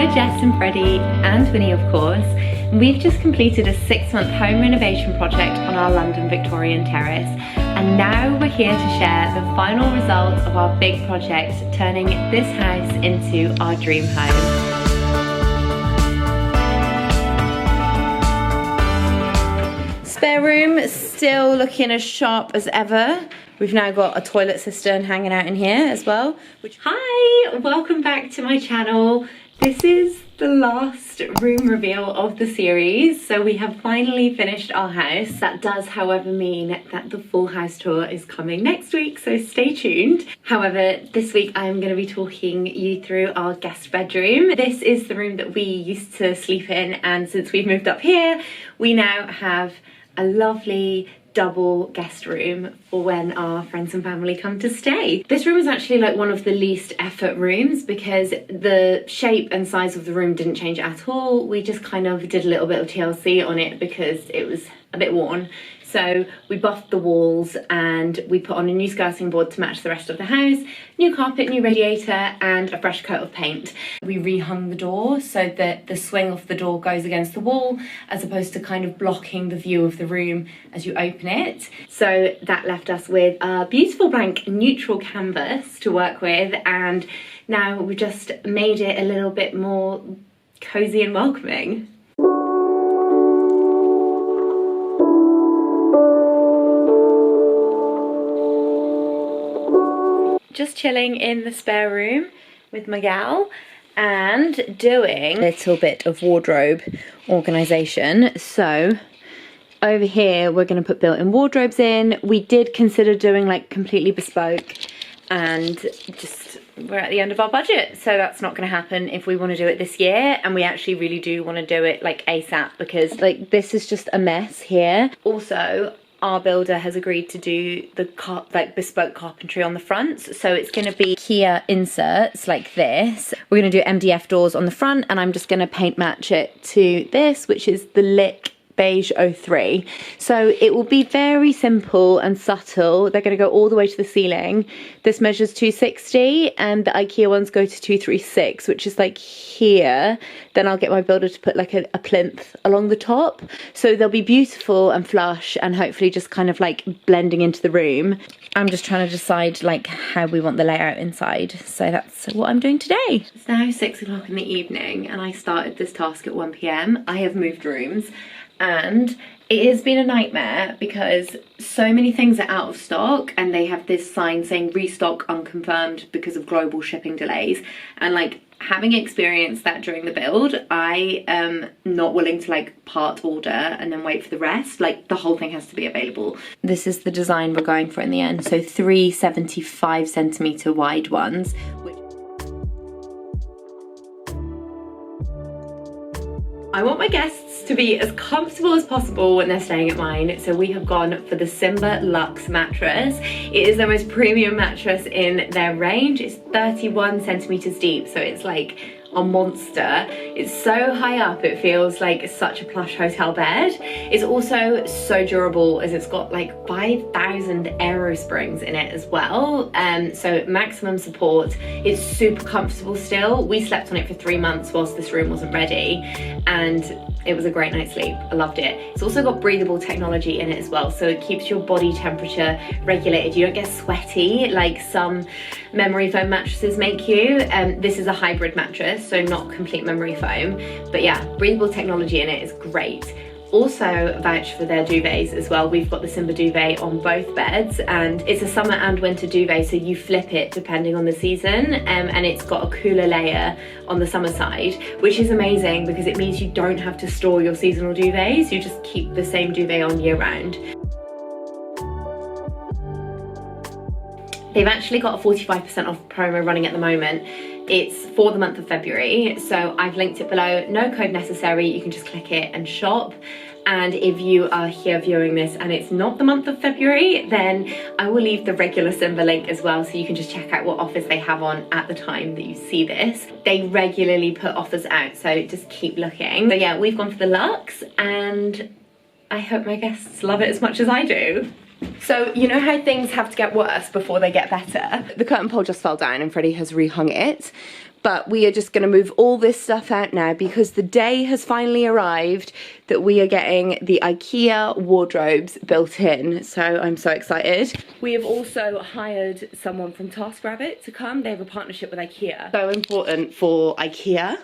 We're Jess and Freddie and Winnie, of course. We've just completed a 6-month home renovation project on our London Victorian terrace, and now we're here to share the final results of our big project, turning this house into our dream home. Spare room still looking as sharp as ever. We've now got a toilet cistern hanging out in here as well. Hi, welcome back to my channel. This is the last room reveal of the series. So we have finally finished our house. That does, however, mean that the full house tour is coming next week, so stay tuned. However, this week I'm going to be talking you through our guest bedroom. This is the room that we used to sleep in, and since we've moved up here, we now have a lovely double guest room for when our friends and family come to stay. This room is actually like one of the least effort rooms because the shape and size of the room didn't change at all. We just kind of did a little bit of TLC on it because it was a bit worn. So we buffed the walls and we put on a new skirting board to match the rest of the house, new carpet, new radiator, and a fresh coat of paint. We rehung the door so that the swing of the door goes against the wall as opposed to kind of blocking the view of the room as you open it. So that left us with a beautiful blank neutral canvas to work with, and now we've just made it a little bit more cozy and welcoming. Just chilling in the spare room with my gal and doing a little bit of wardrobe organisation. So over here we're going to put built-in wardrobes in. We did consider doing like completely bespoke, and just we're at the end of our budget, so that's not going to happen if we want to do it this year. And we actually really do want to do it like ASAP because like this is just a mess here. Also, our builder has agreed to do the bespoke carpentry on the front, so it's going to be Kia inserts like this. We're going to do MDF doors on the front, and I'm just going to paint match it to this, which is the Eeek beige 03. So it will be very simple and subtle. They're going to go all the way to the ceiling. This measures 260 and the IKEA ones go to 236, which is like here. Then I'll get my builder to put like a plinth along the top, so they'll be beautiful and flush and hopefully just kind of like blending into the room. I'm just trying to decide like how we want the layout inside, so that's what I'm doing today. It's now 6 o'clock in the evening and I started this task at 1 PM. I have moved rooms, and it has been a nightmare because so many things are out of stock, and they have this sign saying restock unconfirmed because of global shipping delays. And like, having experienced that during the build, I am not willing to like part order and then wait for the rest. Like, the whole thing has to be available. This is the design we're going for in the end. So 3 75cm wide ones, which I want my guests to be as comfortable as possible when they're staying at mine, so we have gone for the Simba Luxe mattress. It is the most premium mattress in their range. It's 31 centimeters deep, so it's like a monster. It's so high up, it feels like such a plush hotel bed. It's also so durable as it's got like 5,000 aero springs in it as well, so maximum support. It's super comfortable still. We slept on it for 3 months whilst this room wasn't ready, and it was a great night's sleep. I loved it. It's also got breathable technology in it as well, so it keeps your body temperature regulated. You don't get sweaty like some memory foam mattresses make you. This is a hybrid mattress, so not complete memory foam, but yeah, breathable technology in it is great. Also vouch for their duvets as well. We've got the Simba duvet on both beds, and it's a summer and winter duvet, so you flip it depending on the season, and it's got a cooler layer on the summer side, which is amazing because it means you don't have to store your seasonal duvets. You just keep the same duvet on year round. They've actually got a 45% off promo running at the moment. It's for the month of February, so I've linked it below. No code necessary, you can just click it and shop. And if you are here viewing this and it's not the month of February, then I will leave the regular Simba link as well, so you can just check out what offers they have on at the time that you see this. They regularly put offers out, so just keep looking. So yeah, we've gone for the Luxe, and I hope my guests love it as much as I do. So you know how things have to get worse before they get better? The curtain pole just fell down and Freddie has rehung it, But we are just going to move all this stuff out now because the day has finally arrived that we are getting the IKEA wardrobes built in. So I'm so excited. We have also hired someone from TaskRabbit to come. They have a partnership with IKEA. So important for IKEA,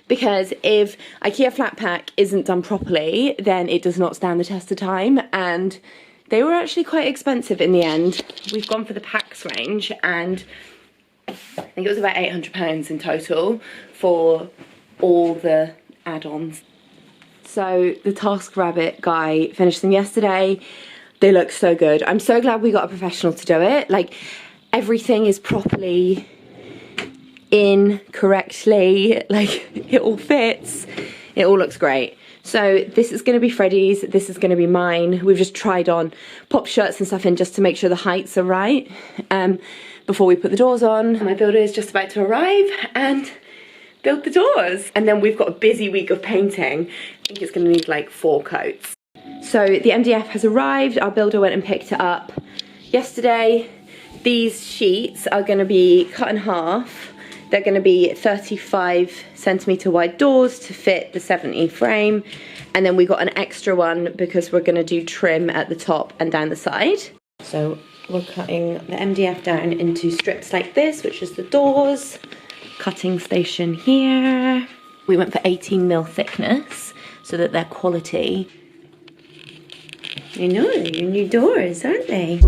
because if IKEA flat pack isn't done properly, then it does not stand the test of time. And they were actually quite expensive in the end. We've gone for the packs range, and I think it was about £800 in total for all the add-ons. So the TaskRabbit guy finished them yesterday. They look so good. I'm so glad we got a professional to do it. Like, everything is properly in correctly, like it all fits. It all looks great. So this is going to be Freddie's, this is going to be mine. We've just tried on pop shirts and stuff in just to make sure the heights are right before we put the doors on. My builder is just about to arrive and build the doors. And then we've got a busy week of painting. I think it's going to need like 4 coats. So the MDF has arrived. Our builder went and picked it up yesterday. These sheets are going to be cut in half. They're going to be 35cm wide doors to fit the 70 frame. And then we got an extra one because we're going to do trim at the top and down the side. So we're cutting the MDF down into strips like this, which is the doors. Cutting station here. We went for 18mm thickness so that they're quality. I know, they're your new doors, aren't they?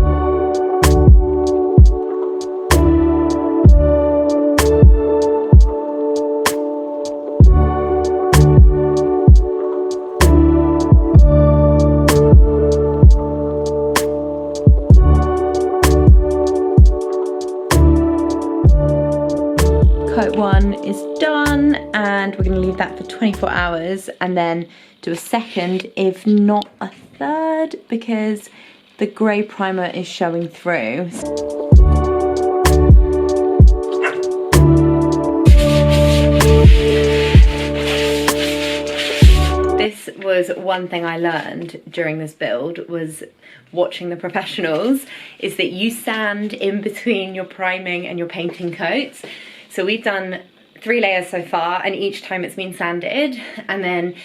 Coat 1 is done, and we're going to leave that for 24 hours and then do a second, if not a third, because the grey primer is showing through. This was one thing I learned during this build, was watching the professionals, is that you sand in between your priming and your painting coats. So we've done 3 layers so far, and each time it's been sanded, and then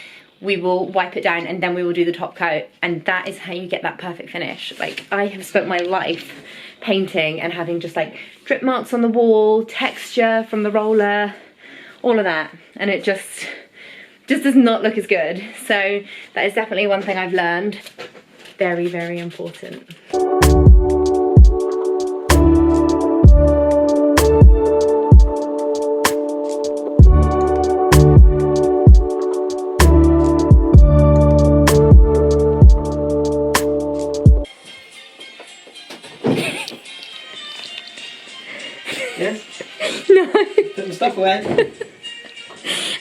we will wipe it down and then we will do the top coat, and that is how you get that perfect finish. Like, I have spent my life painting and having just like drip marks on the wall, texture from the roller, all of that, and it just does not look as good. So that is definitely one thing I've learned. Very, very important. Yes? No. Put the stuff away.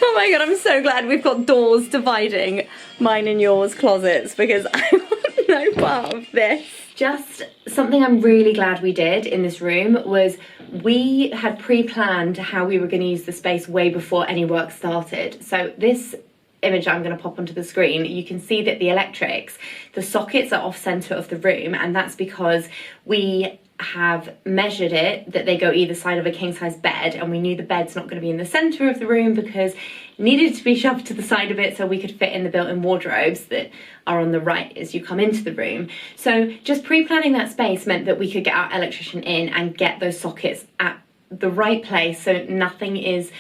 Oh my god, I'm so glad we've got doors dividing mine and yours closets, because I want no part of this. Just something I'm really glad we did in this room was we had pre-planned how we were going to use the space way before any work started. So this image I'm going to pop onto the screen, you can see that the electrics, the sockets are off centre of the room, and that's because we have measured it that they go either side of a king size bed, and we knew the bed's not going to be in the centre of the room because it needed to be shoved to the side of it so we could fit in the built-in wardrobes that are on the right as you come into the room. So just pre-planning that space meant that we could get our electrician in and get those sockets at the right place, so nothing is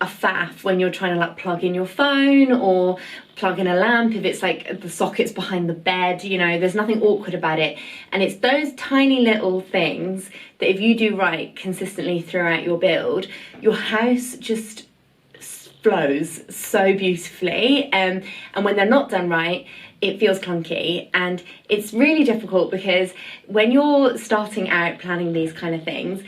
a faff when you're trying to like plug in your phone or plug in a lamp. If it's like the sockets behind the bed, you know, there's nothing awkward about it. And it's those tiny little things that if you do right consistently throughout your build, your house just flows so beautifully. And when they're not done right, it feels clunky, and it's really difficult because when you're starting out planning these kind of things,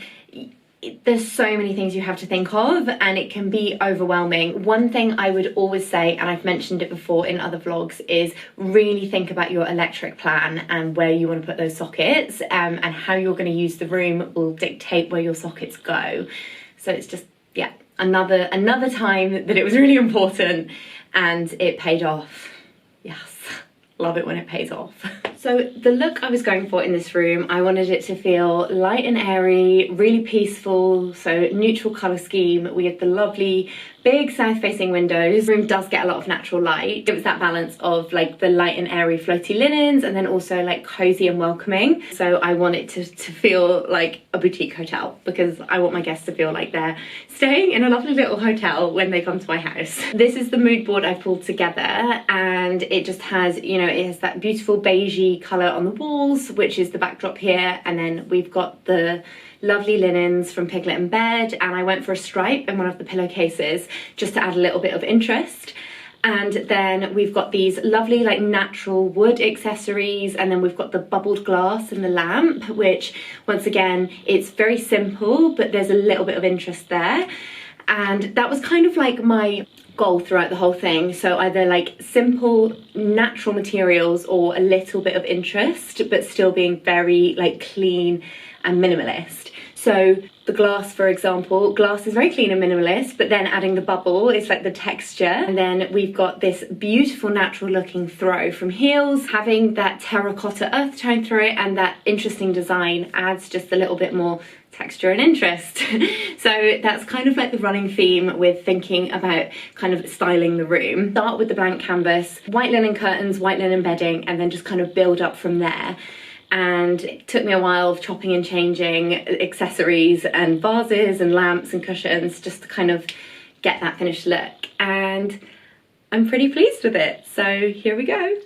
there's so many things you have to think of, and it can be overwhelming. One thing I would always say, and I've mentioned it before in other vlogs, is really think about your electric plan and where you want to put those sockets, and how you're going to use the room will dictate where your sockets go. So it's just, yeah, another time that it was really important and it paid off. Yes, love it when it pays off. So the look I was going for in this room, I wanted it to feel light and airy, really peaceful, so neutral colour scheme. We had the lovely big south facing windows. The room does get a lot of natural light. It was that balance of like the light and airy floaty linens and then also like cosy and welcoming. So I want it to feel like a boutique hotel, because I want my guests to feel like they're staying in a lovely little hotel when they come to my house. This is the mood board I've pulled together, and it just has, you know, it has that beautiful beigey colour on the walls, which is the backdrop here, and then we've got the lovely linens from Piglet in Bed, and I went for a stripe in one of the pillowcases just to add a little bit of interest. And then we've got these lovely like natural wood accessories, and then we've got the bubbled glass and the lamp, which once again, it's very simple, but there's a little bit of interest there. And that was kind of like my goal throughout the whole thing. So either like simple natural materials or a little bit of interest, but still being very like clean and minimalist. So the glass, for example, glass is very clean and minimalist, but then adding the bubble is like the texture. And then we've got this beautiful natural looking throw from heels, having that terracotta earth tone through it, and that interesting design adds just a little bit more texture and interest. So that's kind of like the running theme with thinking about kind of styling the room. Start with the blank canvas, white linen curtains, white linen bedding, and then just kind of build up from there. And it took me a while of chopping and changing accessories and vases and lamps and cushions just to kind of get that finished look. And I'm pretty pleased with it. So here we go.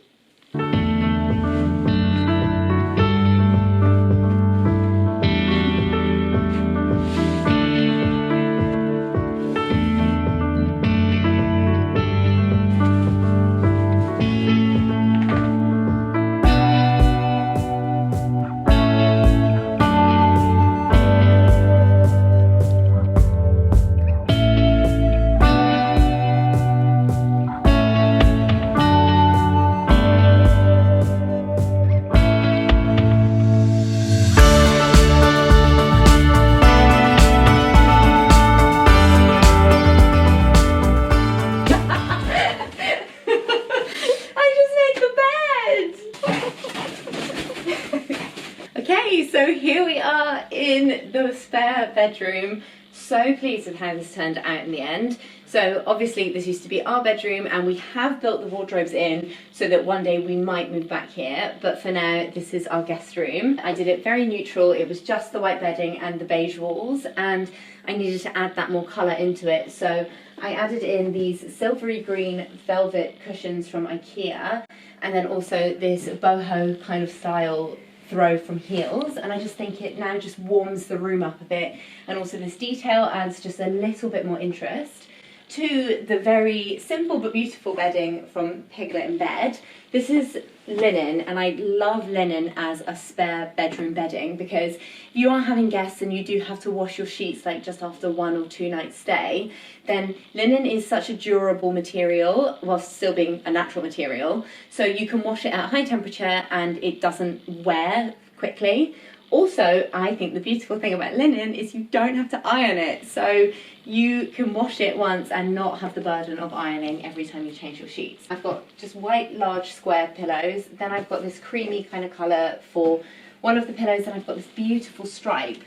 So here we are in the spare bedroom. So pleased with how this turned out in the end. So obviously this used to be our bedroom, and we have built the wardrobes in so that one day we might move back here, but for now this is our guest room. I did it very neutral. It was just the white bedding and the beige walls, and I needed to add that more colour into it, so I added in these silvery green velvet cushions from IKEA, and then also this boho kind of style throw from heels, and I just think it now just warms the room up a bit, and also this detail adds just a little bit more interest to the very simple but beautiful bedding from Piglet in Bed. This is linen, and I love linen as a spare bedroom bedding, because if you are having guests and you do have to wash your sheets like just after 1 or 2 nights stay, then linen is such a durable material whilst still being a natural material, so you can wash it at high temperature and it doesn't wear quickly. Also, I think the beautiful thing about linen is you don't have to iron it, so you can wash it once and not have the burden of ironing every time you change your sheets. I've got just white large square pillows, then I've got this creamy kind of colour for one of the pillows, and I've got this beautiful stripe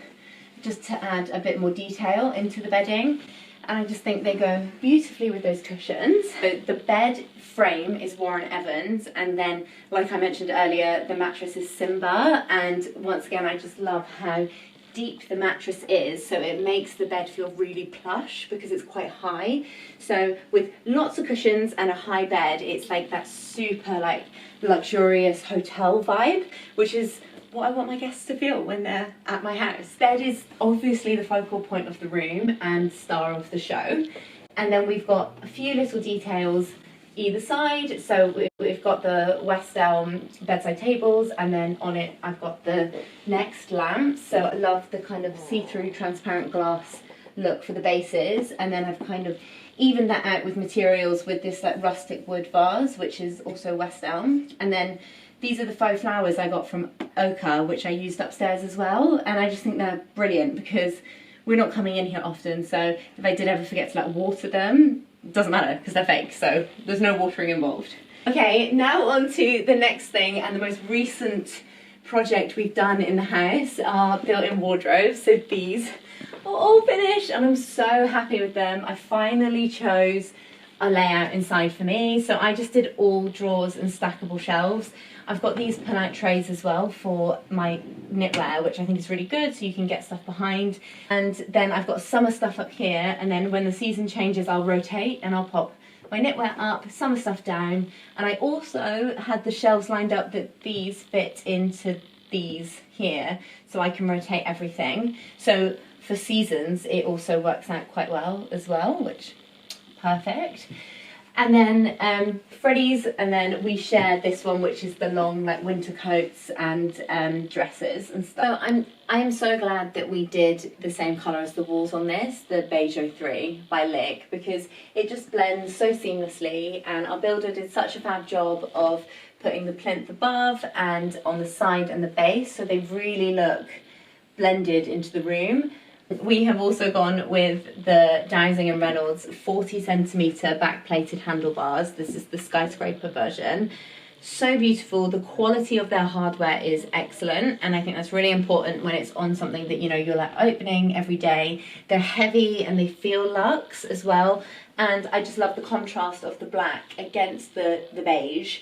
just to add a bit more detail into the bedding, and I just think they go beautifully with those cushions. So the bed frame is Warren Evans, and then like I mentioned earlier, the mattress is Simba, and once again I just love how deep the mattress is, so it makes the bed feel really plush because it's quite high. So with lots of cushions and a high bed, it's like that super like luxurious hotel vibe, which is what I want my guests to feel when they're at my house. Bed is obviously the focal point of the room and star of the show, and then we've got a few little details either side. So we've got the West Elm bedside tables, and then on it I've got the Next lamps. So I love the kind of see-through transparent glass look for the bases, and then I've kind of evened that out with materials with this like rustic wood vase, which is also West Elm. And then these are the faux flowers I got from Ochre, which I used upstairs as well, and I just think they're brilliant because we're not coming in here often, so if I did ever forget to like water them, it doesn't matter because they're fake, so there's no watering involved. Okay, now on to the next thing and the most recent project we've done in the house, our built-in wardrobes. So these are all finished and I'm so happy with them. I finally chose a layout inside for me. So I just did all drawers and stackable shelves. I've got these pull-out trays as well for my knitwear, which I think is really good, so you can get stuff behind. And then I've got summer stuff up here, and then when the season changes, I'll rotate and I'll pop my knitwear up, summer stuff down. And I also had the shelves lined up that these fit into these here, so I can rotate everything. So for seasons, it also works out quite well as well, which perfect. And then Freddie's, and then we share this one, which is the long like winter coats and dresses and stuff. So I am so glad that we did the same colour as the walls on this, the beige 03 by Eeek, because it just blends so seamlessly, and our builder did such a fab job of putting the plinth above and on the side and the base, so they really look blended into the room. We have also gone with the Dowsing & Reynolds 40cm back-plated handlebars. This is the skyscraper version. So beautiful. The quality of their hardware is excellent, and I think that's really important when it's on something that, you know, you're like opening every day. They're heavy and they feel luxe as well, and I just love the contrast of the black against the beige.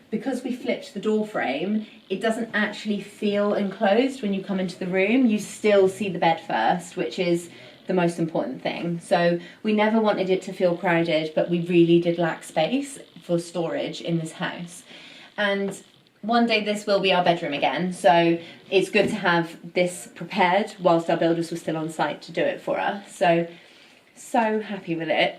Because we flipped the door frame, it doesn't actually feel enclosed when you come into the room. You still see the bed first, which is the most important thing. So we never wanted it to feel crowded, but we really did lack space for storage in this house. And one day this will be our bedroom again, so it's good to have this prepared whilst our builders were still on site to do it for us. So happy with it.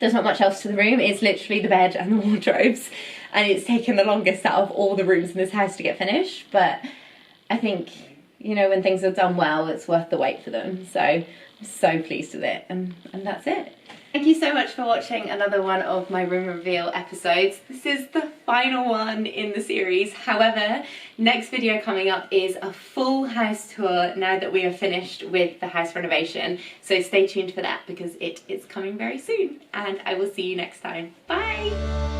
There's not much else to the room. It's literally the bed and the wardrobes, and it's taken the longest out of all the rooms in this house to get finished, but I think, you know, when things are done well, it's worth the wait for them. So I'm so pleased with it, and that's it. Thank you so much for watching another one of my room reveal episodes. This is the final one in the series. However, next video coming up is a full house tour now that we are finished with the house renovation. So stay tuned for that, because it is coming very soon, and I will see you next time. Bye!